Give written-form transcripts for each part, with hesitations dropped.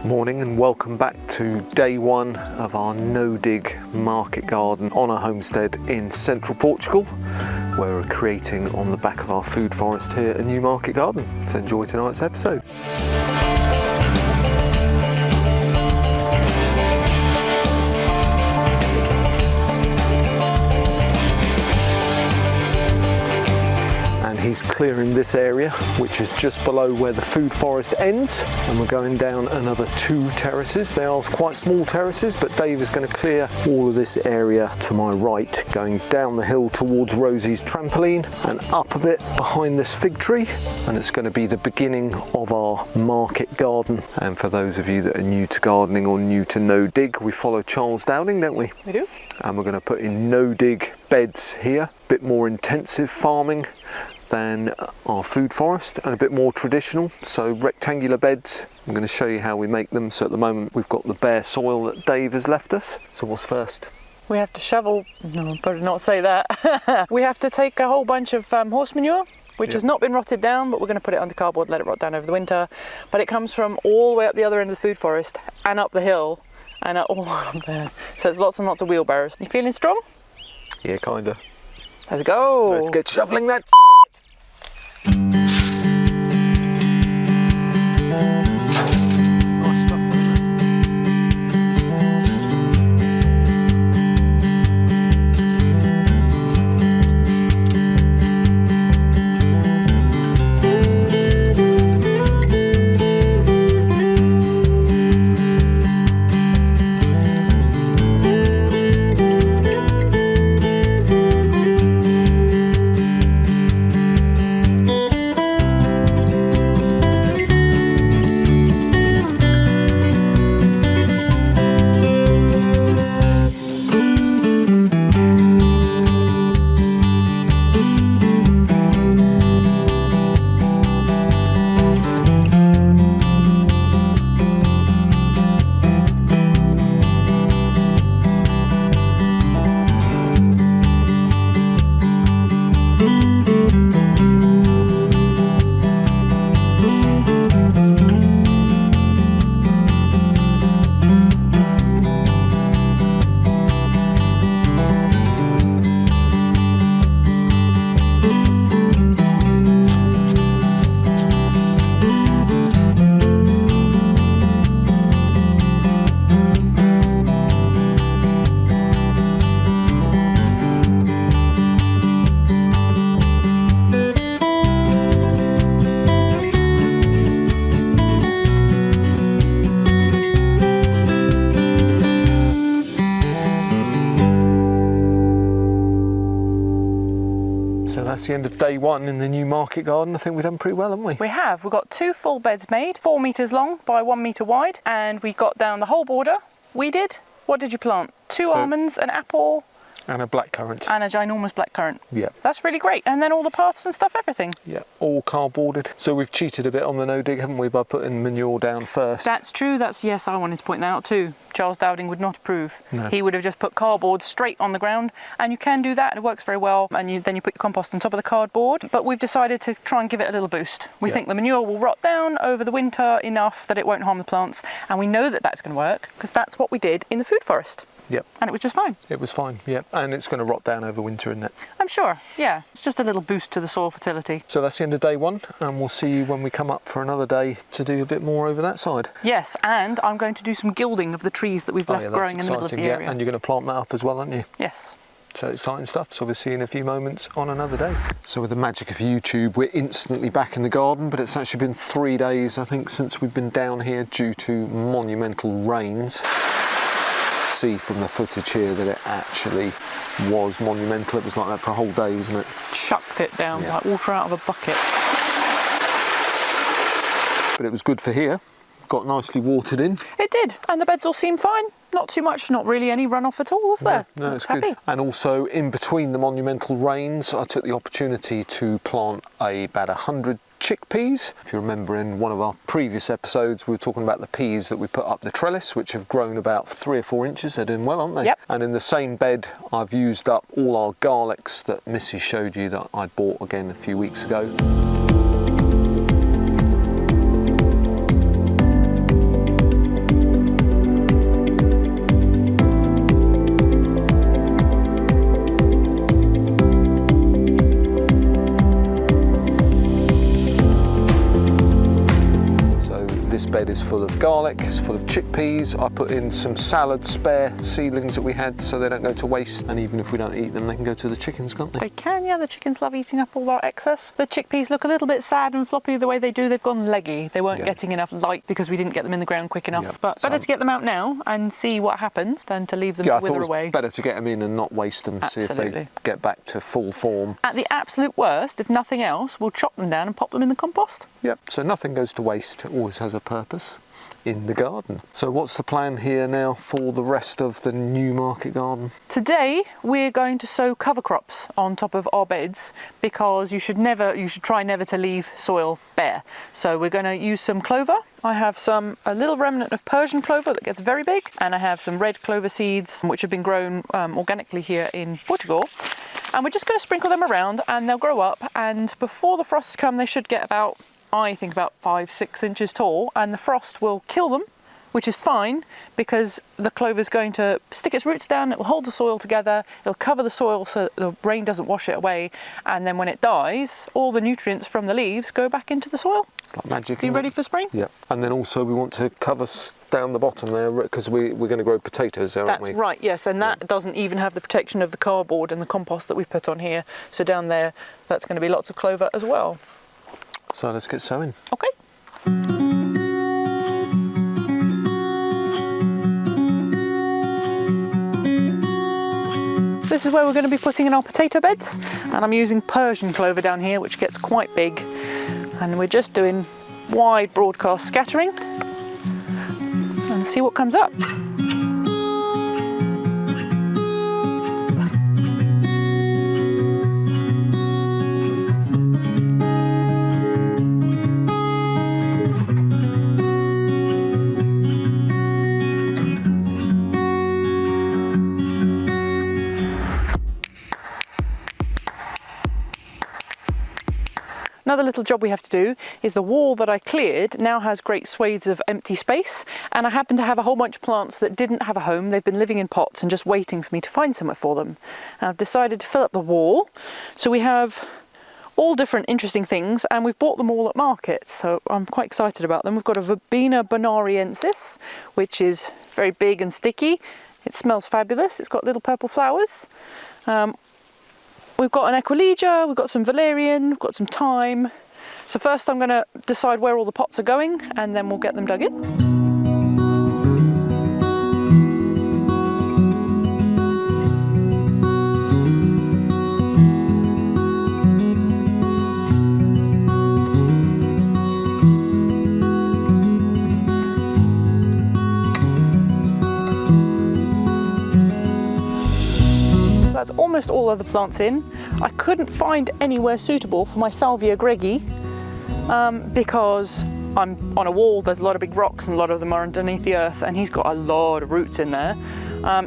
Morning and welcome back to day one of our no-dig market garden on a homestead in central Portugal, where we're creating on the back of our food forest here a new market garden. So enjoy tonight's episode. He's clearing this area, which is just below where the food forest ends, and we're going down another 2 terraces. They are quite small terraces, but Dave is going to clear all of this area to my right, going down the hill towards Rosie's trampoline and up a bit behind this fig tree, and it's going to be the beginning of our market garden. And for those of you that are new to gardening or new to no dig, we follow Charles Dowding, don't we? We do. And we're going to put in no dig beds here, a bit more intensive farming than our food forest and a bit more traditional, so rectangular beds. I'm going to show you how we make them. So at the moment we've got the bare soil that Dave has left us. So what's first? We have to shovel, no, better not say that. We have to take a whole bunch of horse manure, which has not been rotted down, but we're going to put it under cardboard, let it rot down over the winter. But it comes from all the way up the other end of the food forest and up the hill and all up there. So it's lots and lots of wheelbarrows. You feeling strong? Yeah, kinda. Let's go. Let's get shoveling that. So that's the end of day one in the new market garden. I think we've done pretty well, haven't we? We have. We've got 2 full beds made, 4 metres long by 1 metre wide, and we got down the whole border. We did. What did you plant? 2 almonds, an apple, and a blackcurrant. and a ginormous blackcurrant. Yeah. That's really great. And then all the paths and stuff, everything. Yeah, all cardboarded. So we've cheated a bit on the no dig, haven't we, by putting manure down first? That's true. Yes, I wanted to point that out too. Charles Dowding would not approve. No. He would have just put cardboard straight on the ground, and you can do that and it works very well, and then you put your compost on top of the cardboard. But we've decided to try and give it a little boost. We think the manure will rot down over the winter enough that it won't harm the plants, and we know that that's going to work because that's what we did in the food forest. Yep. And it was just fine. It was fine, yeah. And it's going to rot down over winter, isn't it? I'm sure, yeah. It's just a little boost to the soil fertility. So that's the end of day one, and we'll see you when we come up for another day to do a bit more over that side. Yes, and I'm going to do some gilding of the trees that we've left growing in the middle of the area. And you're going to plant that up as well, aren't you? Yes. So exciting stuff. So we'll see you in a few moments on another day. So with the magic of YouTube, we're instantly back in the garden, but it's actually been 3 days, I think, since we've been down here due to monumental rains. See from the footage here that it actually was monumental. It was like that for a whole day, wasn't it? Chucked it down like water out of a bucket. But it was good for here. Got nicely watered in. It did, and the beds all seem fine. Not too much, not really any runoff at all, was there? No, it's good. And also in between the monumental rains, I took the opportunity to plant about 100 chickpeas. If you remember, in one of our previous episodes we were talking about the peas that we put up the trellis, which have grown about 3 or 4 inches. They're doing well, aren't they? Yep. And in the same bed I've used up all our garlics that Missy showed you that I bought again a few weeks ago. this bed is full of garlic, it's full of chickpeas. I put in some salad spare seedlings that we had so they don't go to waste, and even if we don't eat them, they can go to the chickens, can't they? They can, yeah. The chickens love eating up all our excess. The chickpeas look a little bit sad and floppy the way they do. They've gone leggy. They weren't getting enough light because we didn't get them in the ground quick enough. But better to get them out now and see what happens than to leave them to wither away. Better to get them in and not waste them. Absolutely. See if they get back to full form. At the absolute worst, if nothing else, we'll chop them down and pop them in the compost. Yep, so nothing goes to waste, it always has a purpose in the garden. So what's the plan here now for the rest of the new market garden? Today we're going to sow cover crops on top of our beds because you should try never to leave soil bare. So we're going to use some clover. I have a little remnant of Persian clover that gets very big, and I have some red clover seeds which have been grown organically here in Portugal. And we're just going to sprinkle them around and they'll grow up, and before the frosts come they should get about, I think, about 5-6 inches tall, and the frost will kill them, which is fine because the clover is going to stick its roots down, it will hold the soil together, it'll cover the soil so the rain doesn't wash it away, and then when it dies, all the nutrients from the leaves go back into the soil. It's like magic. Are you ready for spring? Yeah. And then also we want to cover down the bottom there because we're going to grow potatoes there, aren't we? That's right, yes, and that doesn't even have the protection of the cardboard and the compost that we've put on here. So down there, that's going to be lots of clover as well. So let's get sowing. Okay. This is where we're going to be putting in our potato beds, and I'm using Persian clover down here, which gets quite big, and we're just doing wide broadcast scattering and see what comes up. Another little job we have to do is the wall that I cleared now has great swathes of empty space, and I happen to have a whole bunch of plants that didn't have a home. They've been living in pots and just waiting for me to find somewhere for them. And I've decided to fill up the wall. So we have all different interesting things, and we've bought them all at market, so I'm quite excited about them. We've got a Verbena bonariensis, which is very big and sticky. It smells fabulous. It's got little purple flowers. We've got an Equilegia, we've got some valerian, we've got some thyme. So first I'm going to decide where all the pots are going, and then we'll get them dug in. That's almost all of the plants in. I couldn't find anywhere suitable for my Salvia Greggi because I'm on a wall, there's a lot of big rocks and a lot of them are underneath the earth, and he's got a lot of roots in there.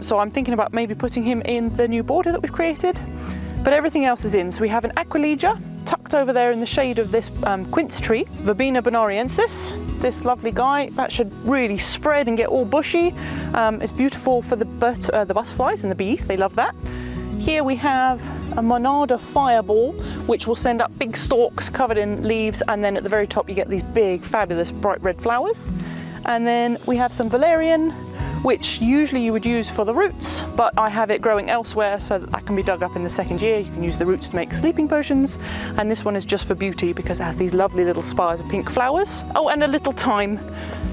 So I'm thinking about maybe putting him in the new border that we've created, but everything else is in. So we have an Aquilegia tucked over there in the shade of this quince tree, Verbena bonariensis. This lovely guy, that should really spread and get all bushy. It's beautiful for the butterflies and the bees, they love that. Here we have a Monarda fireball, which will send up big stalks covered in leaves, and then at the very top you get these big, fabulous, bright red flowers. And then we have some valerian, which usually you would use for the roots, but I have it growing elsewhere so that can be dug up in the second year. You can use the roots to make sleeping potions, and this one is just for beauty because it has these lovely little spires of pink flowers. Oh, and a little thyme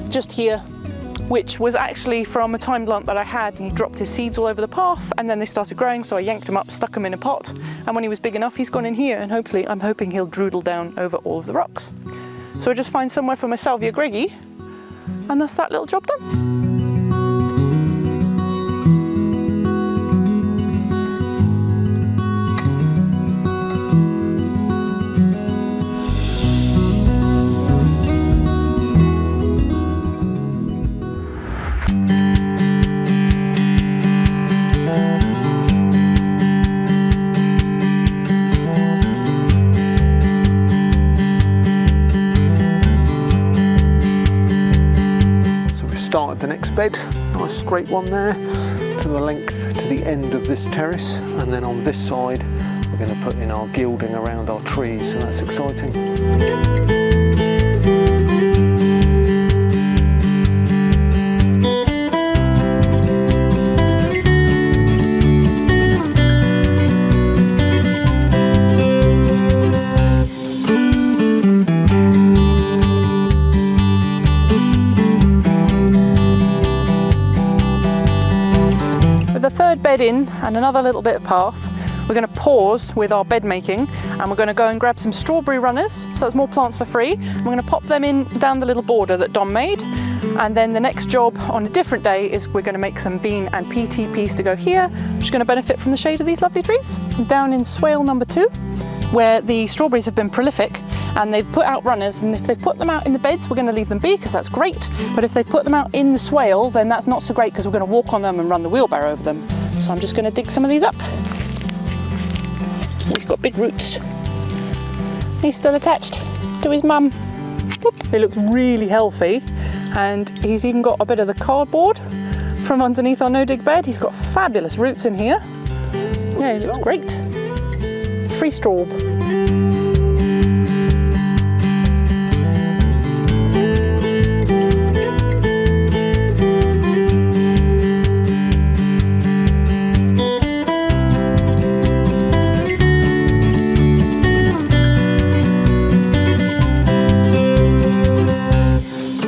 just here, which was actually from a thyme plant that I had, and he dropped his seeds all over the path, and then they started growing, so I yanked them up, stuck them in a pot, and when he was big enough he's gone in here, and I'm hoping he'll droodle down over all of the rocks. So I just find somewhere for my Salvia Greggi, and that's that little job done. Started the next bed, nice straight one there to the length to the end of this terrace, and then on this side we're going to put in our gilding around our trees, so that's exciting. third bed in and another little bit of path. We're going to pause with our bed making and we're going to go and grab some strawberry runners, so that's more plants for free. We're going to pop them in down the little border that Dom made, and then the next job on a different day is we're going to make some bean and PT peas to go here, which is going to benefit from the shade of these lovely trees. Down in swale number 2, where the strawberries have been prolific and they've put out runners, and if they've put them out in the beds we're going to leave them be because that's great, but if they put them out in the swale then that's not so great because we're going to walk on them and run the wheelbarrow over them. So I'm just going to dig some of these up. He's got big roots. He's still attached to his mum. He looks really healthy, and he's even got a bit of the cardboard from underneath our no-dig bed. He's got fabulous roots in here. Yeah, he looks great. Free straw.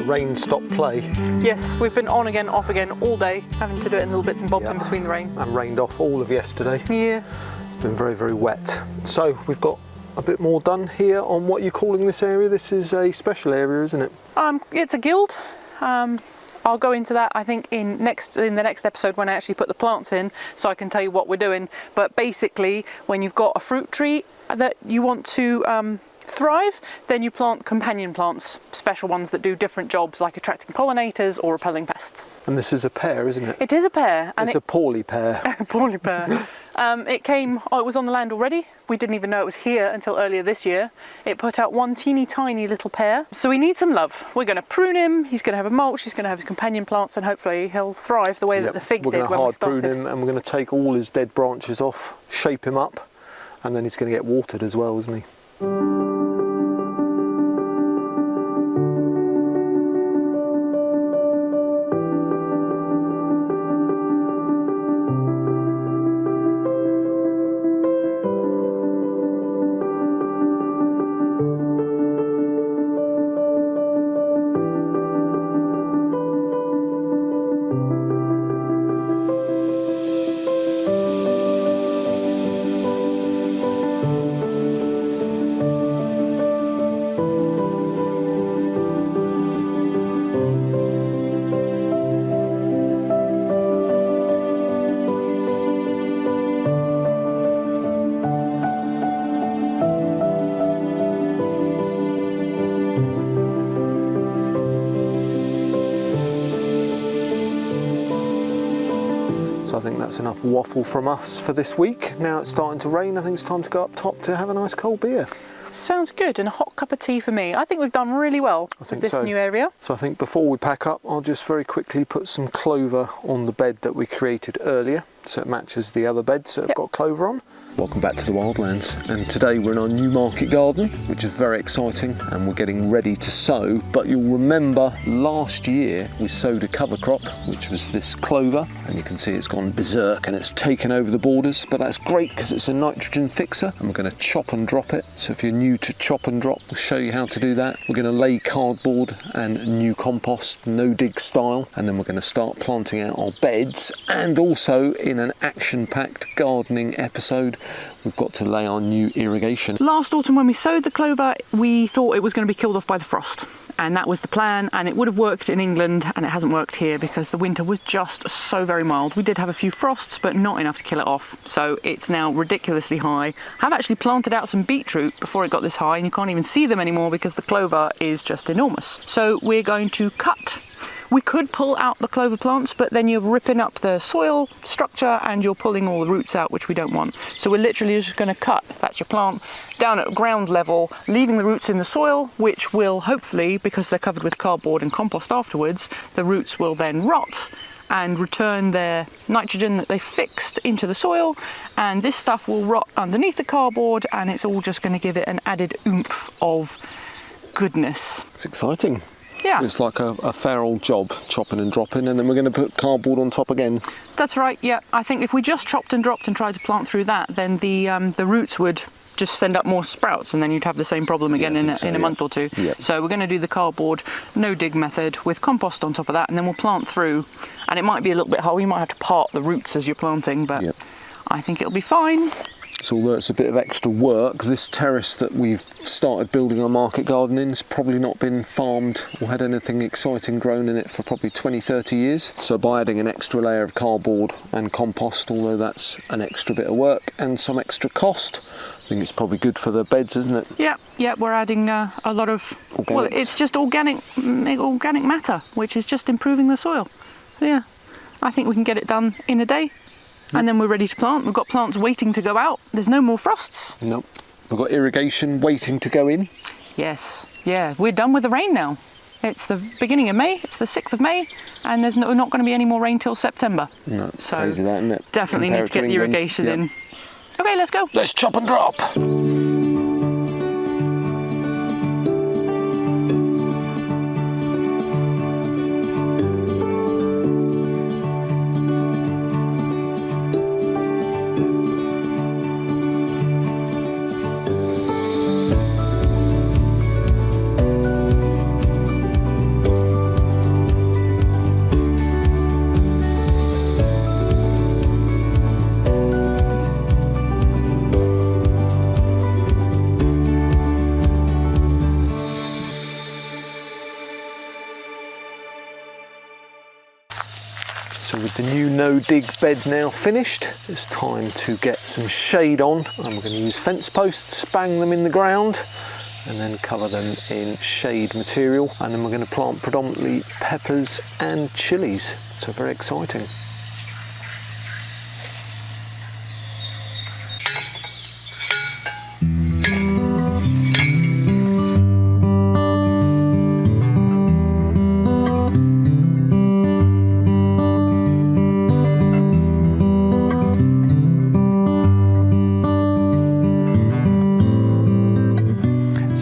Rain stop play. Yes, we've been on again, off again all day, having to do it in little bits and bobs in between the rain. And rained off all of yesterday. Yeah. It's been very, very wet. So we've got a bit more done here on what you're calling this area. This is a special area, isn't it? It's a guild. I'll go into that I think in the next episode when I actually put the plants in, so I can tell you what we're doing. But basically, when you've got a fruit tree that you want to thrive, then you plant companion plants, special ones that do different jobs like attracting pollinators or repelling pests. And this is a pear, isn't it? It is a pear. And it's a poorly pear. Poorly pear. It was on the land already. We didn't even know it was here until earlier this year. It put out one teeny tiny little pear. So we need some love. We're going to prune him, he's going to have a mulch, he's going to have his companion plants, and hopefully he'll thrive the way that the fig did when we started. We're going to hard prune him, and we're going to take all his dead branches off, shape him up, and then he's going to get watered as well, isn't he? So I think that's enough waffle from us for this week. Now it's starting to rain, I think it's time to go up top to have a nice cold beer. Sounds good, and a hot cup of tea for me. I think we've done really well with this new area. So I think before we pack up, I'll just very quickly put some clover on the bed that we created earlier, so it matches the other beds that have got clover on. Welcome back to the Wildlands, and today we're in our new market garden, which is very exciting, and we're getting ready to sow. But you'll remember last year we sowed a cover crop, which was this clover, and you can see it's gone berserk and it's taken over the borders, but that's great because it's a nitrogen fixer, and we're going to chop and drop it. So if you're new to chop and drop, we'll show you how to do that. We're going to lay cardboard and new compost, no dig style, and then we're going to start planting out our beds. And also in an action-packed gardening episode, we've got to lay our new irrigation. Last autumn when we sowed the clover, we thought it was going to be killed off by the frost, and that was the plan, and it would have worked in England, and it hasn't worked here because the winter was just so very mild. We did have a few frosts, but not enough to kill it off, so it's now ridiculously high. I've actually planted out some beetroot before it got this high, and you can't even see them anymore because the clover is just enormous. So we're going to cut. We could pull out the clover plants, but then you're ripping up the soil structure and you're pulling all the roots out, which we don't want. So we're literally just going to cut, that's your plant, down at ground level, leaving the roots in the soil, which will hopefully, because they're covered with cardboard and compost afterwards, the roots will then rot and return their nitrogen that they fixed into the soil, and this stuff will rot underneath the cardboard, and it's all just going to give it an added oomph of goodness. It's exciting. Yeah. It's like a fair old job, chopping and dropping, and then we're going to put cardboard on top again. That's right, yeah. I think if we just chopped and dropped and tried to plant through that, then the roots would just send up more sprouts, and then you'd have the same problem again in a month or two. Yep. So we're going to do the cardboard no dig method with compost on top of that, and then we'll plant through. And it might be a little bit hard. You might have to part the roots as you're planting, but I think it'll be fine. So although it's a bit of extra work, this terrace that we've started building our market garden in has probably not been farmed or had anything exciting grown in it for probably 20-30 years. So by adding an extra layer of cardboard and compost, although that's an extra bit of work and some extra cost, I think it's probably good for the beds, isn't it? Yeah, we're adding a lot of, Organics. well, it's just organic matter, which is just improving the soil. So yeah, I think we can get it done in a day. And then we're ready to plant. We've got plants waiting to go out. There's no more frosts. Nope. We've got irrigation waiting to go in. Yes, yeah, we're done with the rain now. It's the beginning of May, it's the 6th of May, and there's not going to be any more rain till September. No, so crazy that, isn't it? Definitely need to get the irrigation in. Okay, let's go. Let's chop and drop. So with the new no dig bed now finished, it's time to get some shade on. And we're going to use fence posts, bang them in the ground, and then cover them in shade material. And then we're going to plant predominantly peppers and chilies. So very exciting.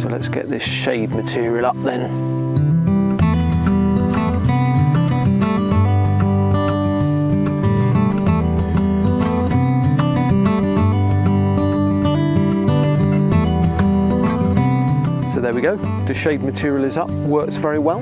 Let's get this shade material up then. So there we go, the shade material is up, works very well.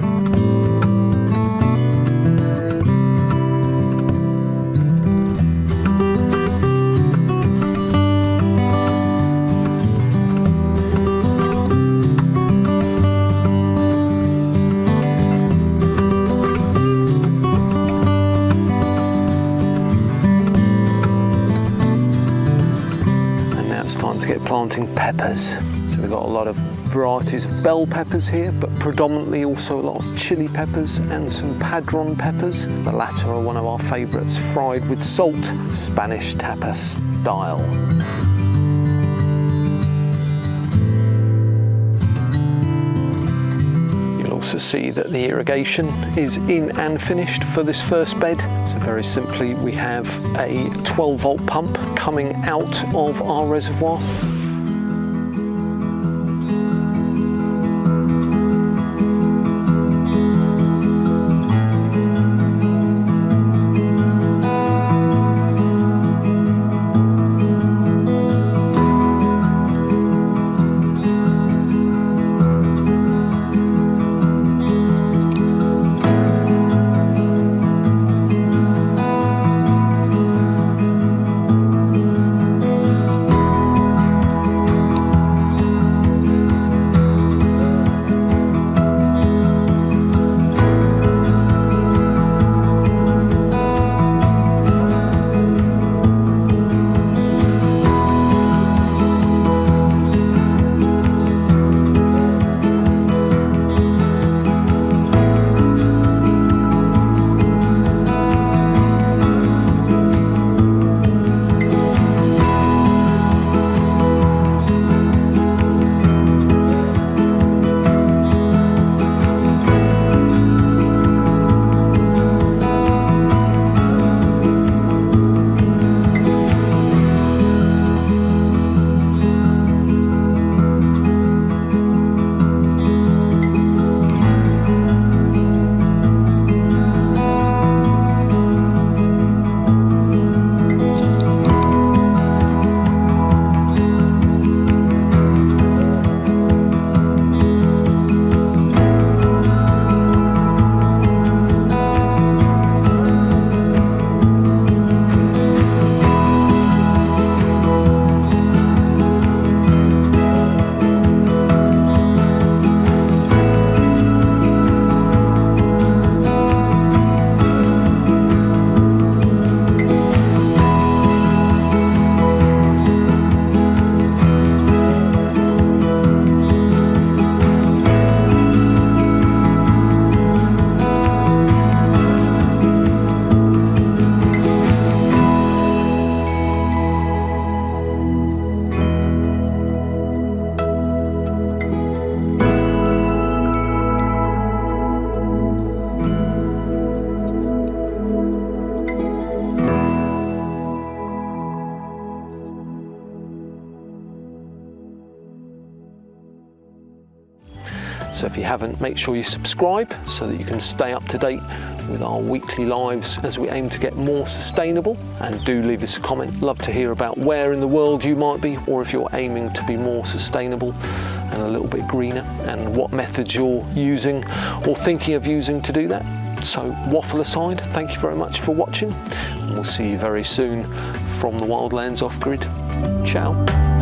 To get planting peppers. So we've got a lot of varieties of bell peppers here, but predominantly also a lot of chili peppers and some padron peppers. The latter are one of our favourites, fried with salt, Spanish tapas style. You'll also see that the irrigation is in and finished for this first bed. So very simply, we have a 12-volt pump coming out of our reservoir. If you haven't, make sure you subscribe so that you can stay up to date with our weekly lives as we aim to get more sustainable. And do leave us a comment. Love to hear about where in the world you might be, or if you're aiming to be more sustainable and a little bit greener, and what methods you're using or thinking of using to do that. So waffle aside, thank you very much for watching, and we'll see you very soon from the Wildlands Off-Grid. Ciao.